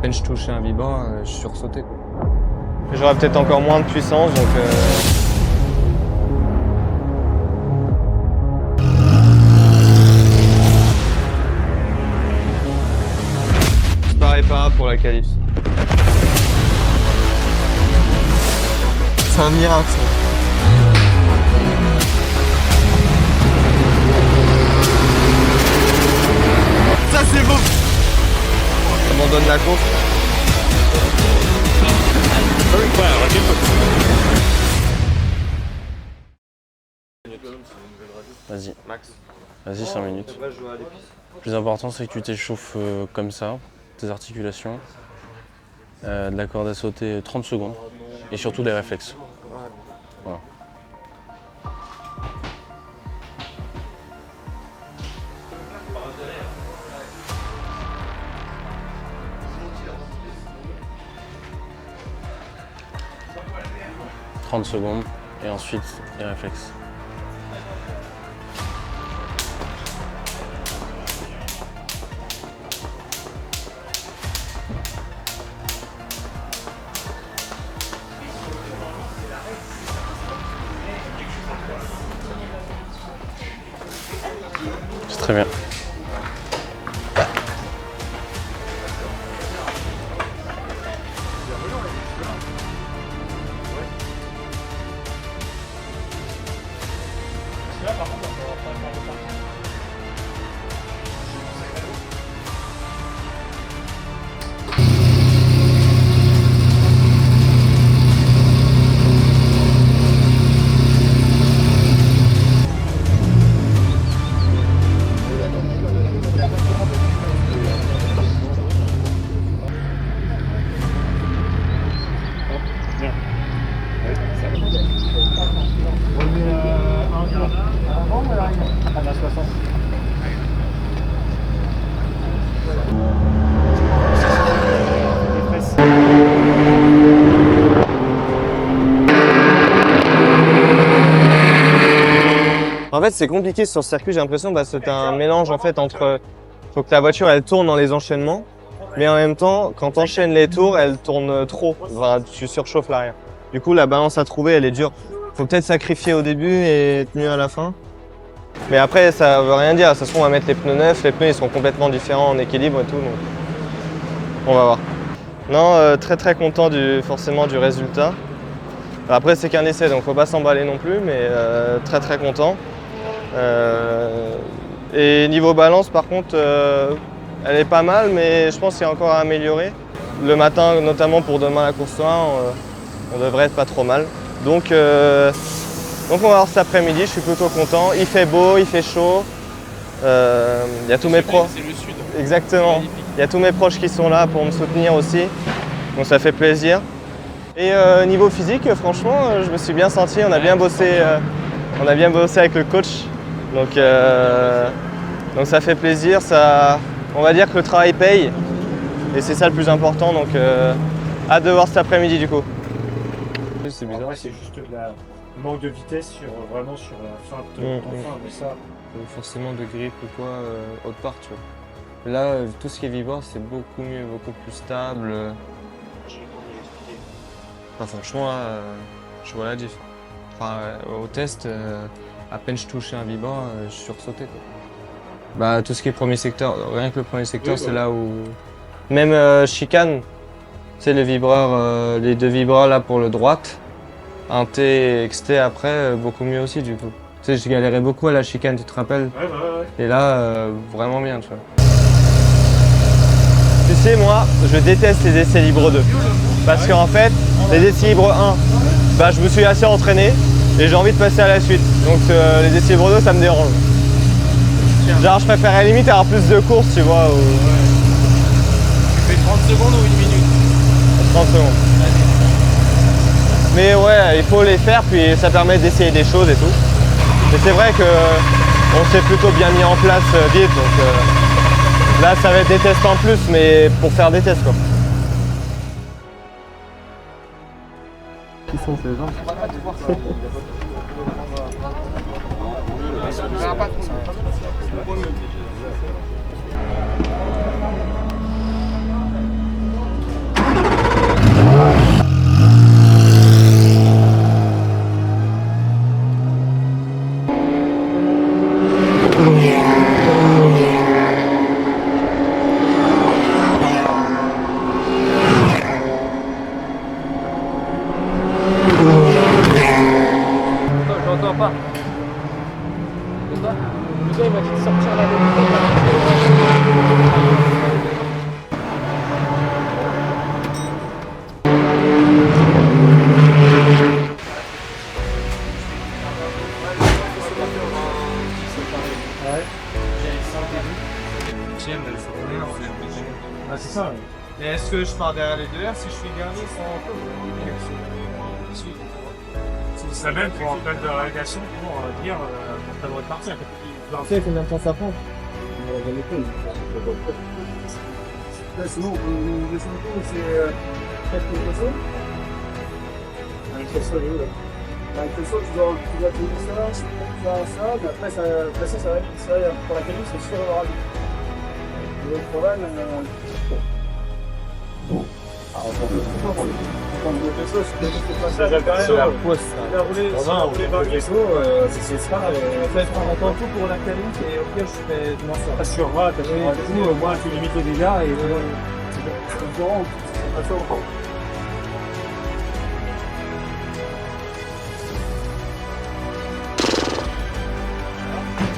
peine je touchais un vibreur, je sursautais, quoi. J'aurais peut-être encore moins de puissance, donc c'est pas réparable pour la qualif. C'est un miracle, ça. Ça, c'est beau. J'abandonne la course. Vas-y, Max. vas-y 5 minutes. Le plus important, c'est que tu t'échauffes comme ça, tes articulations, de la corde à sauter 30 secondes et surtout des réflexes. Voilà. « 30 secondes et ensuite les réflexes. C'est très bien. En fait, c'est compliqué sur ce circuit, j'ai l'impression, parce que tu as un mélange en fait entre. Faut que ta voiture elle tourne dans les enchaînements, mais en même temps, quand tu enchaînes les tours, elle tourne trop. Enfin, tu surchauffes l'arrière. Du coup, la balance à trouver, elle est dure. Faut peut-être sacrifier au début et être mieux à la fin. Mais après, ça veut rien dire. Ça se trouve, on va mettre les pneus neufs. Les pneus, ils sont complètement différents en équilibre et tout. Donc, on va voir. Non, très content forcément du résultat. Après, c'est qu'un essai, donc faut pas s'emballer non plus, mais très content. Et niveau balance, par contre, elle est pas mal, mais je pense qu'il y a encore à améliorer. Le matin, notamment pour demain la course 1, on devrait être pas trop mal. Donc on va voir cet après-midi, je suis plutôt content. Il fait beau, il fait chaud. Il y a tous mes proches. C'est le sud. Exactement. Il y a tous mes proches qui sont là pour me soutenir aussi. Donc ça fait plaisir. Et niveau physique, franchement, je me suis bien senti. On a bien bossé avec le coach. Donc ça fait plaisir. On va dire que le travail paye. Et c'est ça le plus important. Donc hâte de voir cet après-midi du coup. C'est bizarre. C'est juste la manque de vitesse vraiment sur la fin de ton fin, mais ça. Forcément de grippe ou quoi, autre part, tu vois. Là, tout ce qui est vibreur, c'est beaucoup mieux, beaucoup plus stable. Enfin, franchement, là, je vois la diff. Enfin, au test, à peine je touchais un vibreur, je sursautais, quoi. Bah, tout ce qui est premier secteur, rien que le premier secteur, c'est là où... Même chicane, c'est le vibreur, les deux vibreurs là pour le droite. Un T et XT après, beaucoup mieux aussi du coup. Tu sais, je galérais beaucoup à la chicane, tu te rappelles? Ouais. Et là, vraiment bien, tu vois. Tu sais, moi, je déteste les essais libres 2. Parce qu'en fait, les essais libres 1, bah, je me suis assez entraîné et j'ai envie de passer à la suite. Donc les essais libres 2, ça me dérange. Genre, je préférerais limite avoir plus de courses, tu vois. Tu fais 30 secondes ou une minute? 30 secondes. Mais ouais, il faut les faire, puis ça permet d'essayer des choses et tout. Et c'est vrai qu'on s'est plutôt bien mis en place vite, donc là ça va être des tests en plus, mais pour faire des tests quoi. Qui sont ces gens? t'entends pas. De quoi? Le gars il m'a dit de sortir la Ah, c'est ça. Et est-ce que je pars derrière les deux airs si je suis dernier sans C'est même pour en pleine de relégation pour dire ça devrait partir. Tu sais combien de temps ça prend? Sinon, le champion, c'est 4 personnes. Avec le sol, avec le sol, tu dois tenir ça, mais après, ça va vite. Ça, pour la qualif, c'est sûr d'avoir vite. Et le problème, C'est la poisse, ça. il a roulé 20 vaisseaux, c'est ça. En fait, on attend tout pour la qualif et au pire, je fais dimanche soir. Assurera, du coup, moi, tu limites les dégâts et C'est différent, c'est pas sûr.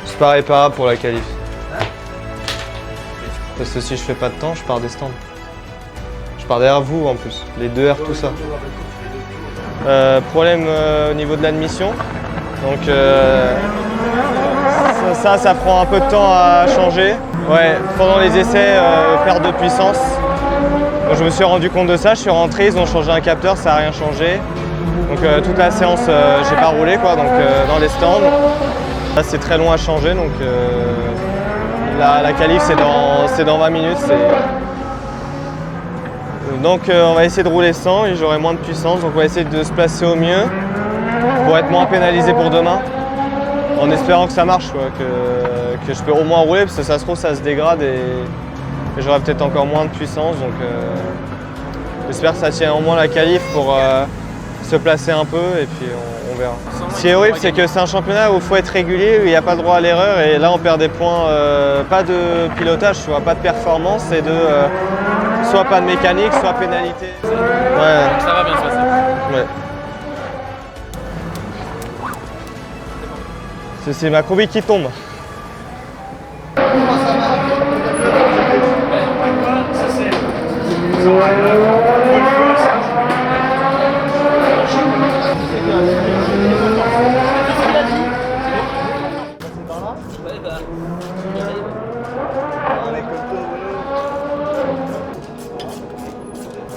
C'est pas réparable pour la qualif. Parce que si je fais pas de temps, je pars des stands. Je pars derrière vous en plus, les 2 R, tout ça. Problème au niveau de l'admission. Donc ça prend un peu de temps à changer. Ouais, pendant les essais, perte de puissance. Donc, je me suis rendu compte de ça, je suis rentré, ils ont changé un capteur, ça n'a rien changé. Donc toute la séance, j'ai pas roulé quoi, donc dans les stands. Là c'est très long à changer, donc la qualif c'est dans 20 minutes. Donc on va essayer de rouler sans et j'aurai moins de puissance, donc on va essayer de se placer au mieux pour être moins pénalisé pour demain. En espérant que ça marche, quoi, que je peux au moins rouler, parce que ça se trouve ça se dégrade et j'aurai peut-être encore moins de puissance. Donc j'espère que ça tient au moins la qualif pour se placer un peu et puis on verra. Ce qui est horrible, c'est que c'est un championnat où il faut être régulier, où il n'y a pas le droit à l'erreur et là on perd des points, pas de pilotage, tu vois, pas de performance, c'est de soit pas de mécanique, soit pénalité. Ouais. Ça va bien se passer. Ouais. C'est ma combi qui tombe.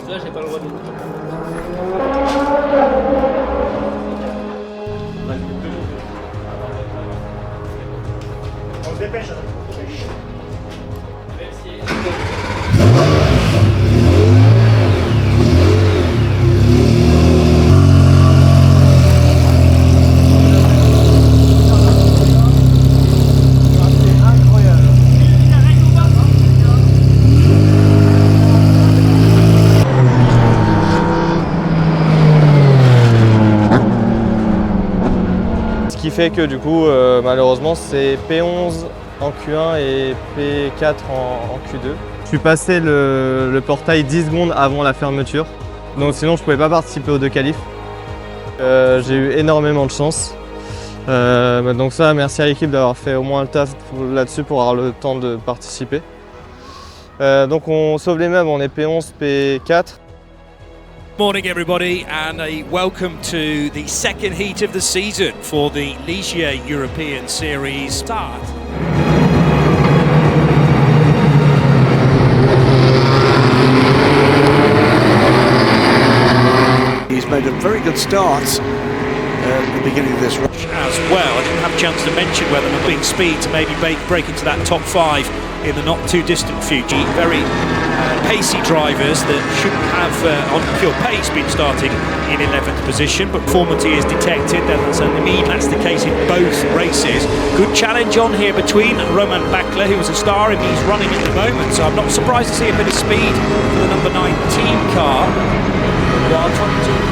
Là, j'ai pas le droit de. on se dépêche. Ce qui fait que du coup, malheureusement, c'est P11 en Q1 et P4 en Q2. Je suis passé le portail 10 secondes avant la fermeture, donc sinon je pouvais pas participer aux 2 qualifs. J'ai eu énormément de chance. Donc ça, merci à l'équipe d'avoir fait au moins le taf là-dessus pour avoir le temps de participer. Donc on sauve les meubles, on est P11, P4. Morning everybody and a welcome to the second heat of the season for the Ligier European Series start. He's made a very good start at the beginning of this race. As well, I didn't have a chance to mention whether they're being speed to maybe break into that top 5 in the not too distant future. Very pacey drivers that shouldn't have on pure pace been starting in 11th position, but conformity is detected, then that's the case in both races. Good challenge on here between Roman Bakler, who was a star and he's running at the moment, so I'm not surprised to see a bit of speed for the number 19 car. While trying to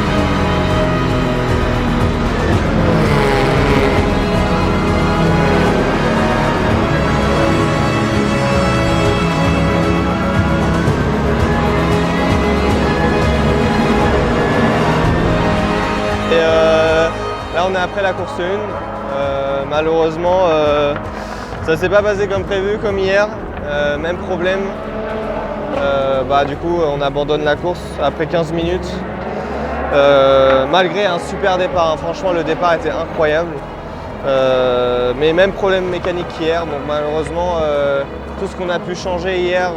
Là on est après la course 1. Malheureusement, ça s'est pas passé comme prévu, comme hier. Même problème. Du coup on abandonne la course après 15 minutes. Malgré un super départ, hein. Franchement le départ était incroyable. Mais même problème mécanique qu'hier, donc malheureusement tout ce qu'on a pu changer hier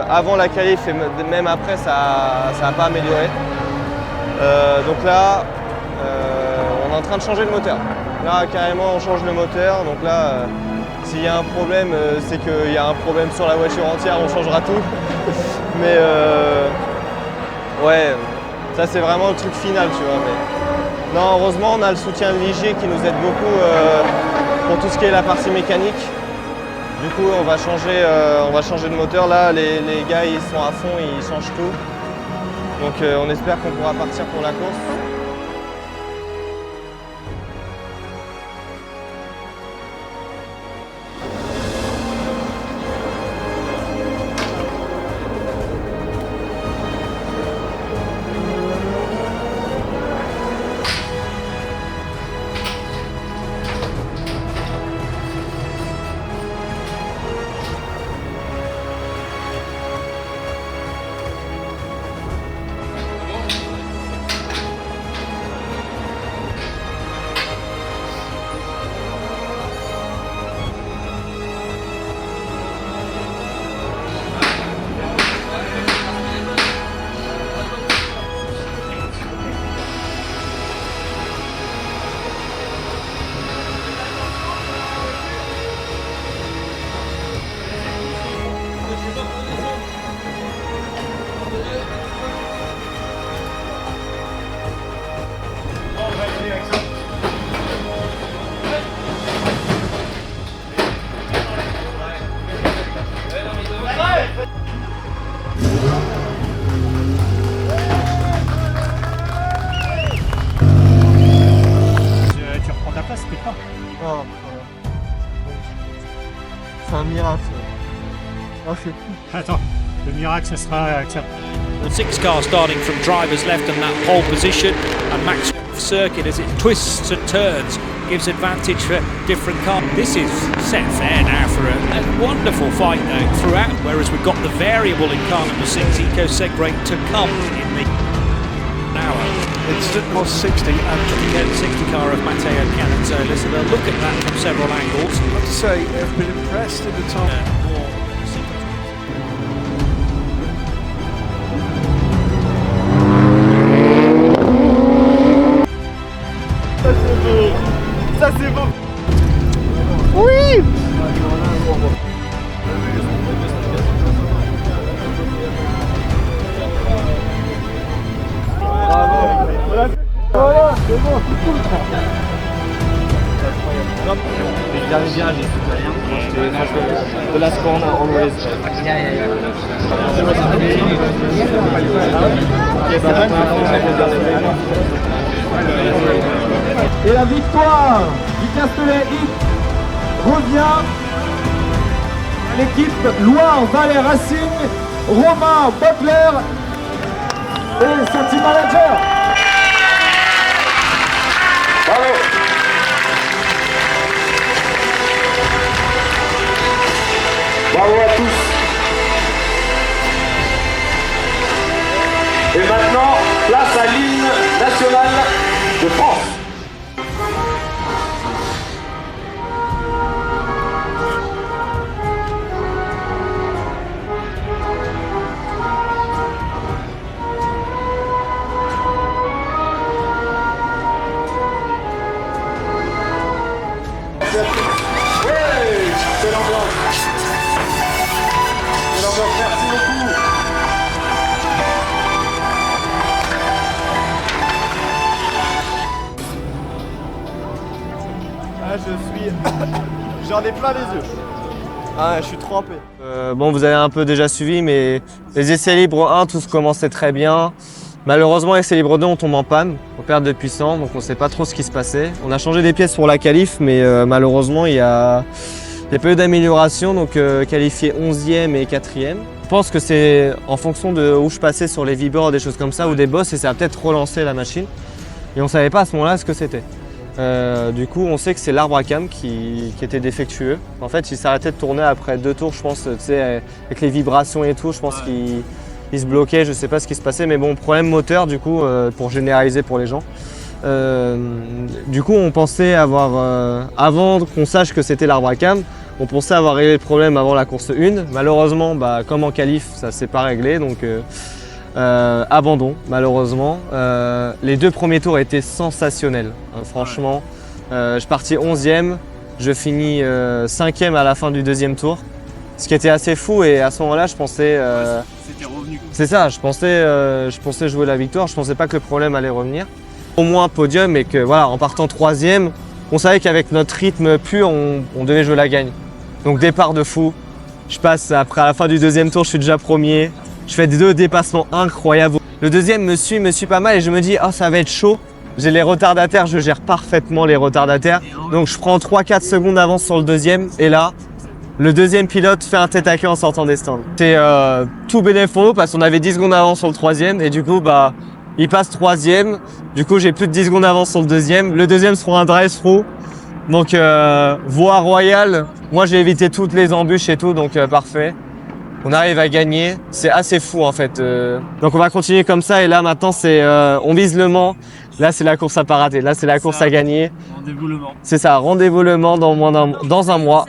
avant la qualif et même après ça n'a pas amélioré. Donc là on est en train de changer le moteur. Là carrément on change le moteur, donc là s'il y a un problème c'est qu'il y a un problème sur la voiture entière, on changera tout. Mais ouais, ça c'est vraiment le truc final, tu vois. Mais non, heureusement on a le soutien de Ligier qui nous aide beaucoup pour tout ce qui est la partie mécanique. Du coup on va changer de moteur. Là les gars ils sont à fond, ils changent tout. Donc on espère qu'on pourra partir pour la course. Tu reprends ta place, Peter. Oh, c'est un miracle. Oh, je sais plus. Attends, le miracle, ce sera accepté. The 6 car starting from driver's left in that pole position, and Max circuit as it twists and turns gives advantage for different cars. This is set fair now for a wonderful fight though throughout, whereas we've got the variable in car number 6, Eco Segway, to come in the hour. Instant was 60 and The 60 car of Matteo Pianazzola, so they'll look at that from several angles. I have to say, I've been impressed in the time. Ça c'est beau. Oui. Voilà, c'est bon, c'est cool. Je l'avais bien, j'ai tout rien. The last corner always. Et la victoire du Castellet Hit revient à l'équipe Loire Valais Racing, Romain Butler et son team manager. Bravo. Bravo à tous. Et maintenant, place à l'hymne national de France. Merci beaucoup. Ah, j'en ai plein les yeux. Ah, je suis trempé. Bon, vous avez un peu déjà suivi, mais les essais libres 1, tout se commençait très bien. Malheureusement, essais libres 2, on tombe en panne, on perd de puissance, donc on ne sait pas trop ce qui se passait. On a changé des pièces pour la qualif, mais malheureusement, il y a pas eu d'amélioration, donc qualifié 11e et 4e. Je pense que c'est en fonction de où je passais sur les vibors, des choses comme ça, ou des bosses, et ça a peut-être relancé la machine. Et on ne savait pas à ce moment-là ce que c'était. Du coup, on sait que c'est l'arbre à cam qui était défectueux. En fait, il s'arrêtait de tourner après 2 tours, je pense, tu sais, avec les vibrations et tout, je pense qu'il se bloquait, je sais pas ce qui se passait, mais bon, problème moteur du coup, pour généraliser pour les gens. Du coup, on pensait avoir, avant qu'on sache que c'était l'arbre à cam, on pensait avoir réglé le problème avant la course 1. Malheureusement, bah, comme en qualif, ça s'est pas réglé, donc abandon malheureusement. Les 2 premiers tours étaient sensationnels, franchement. Je partis 11e, je finis 5e à la fin du 2e tour. Ce qui était assez fou, et à ce moment-là, je pensais... C'était revenu. C'est ça, je pensais jouer la victoire, je pensais pas que le problème allait revenir. Au moins podium, et que voilà, en partant 3e, on savait qu'avec notre rythme pur, on devait jouer la gagne. Donc départ de fou, je passe après à la fin du 2e tour, je suis déjà premier. Je fais 2 dépassements incroyables. Le 2e me suit pas mal et je me dis oh ça va être chaud. J'ai les retardataires, je gère parfaitement les retardataires. Donc je prends 3-4 secondes d'avance sur le 2e et là, le 2e pilote fait un tête à queue en sortant des stands. C'est tout bénéf pour nous parce qu'on avait 10 secondes d'avance sur le 3e et du coup bah il passe 3e. Du coup j'ai plus de 10 secondes d'avance sur le 2e. Le 2e se prend un drive-through. Donc voie royale. Moi j'ai évité toutes les embûches et tout, donc parfait. On arrive à gagner, c'est assez fou en fait. Donc on va continuer comme ça et là maintenant c'est on vise le Mans. Là c'est la course à pas rater, là c'est la course à gagner. Rendez-vous le Mans. C'est ça, rendez-vous le Mans dans un mois.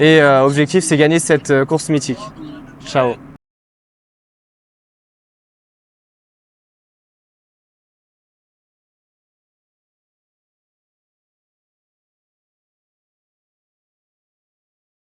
Et objectif c'est gagner cette course mythique. Ciao.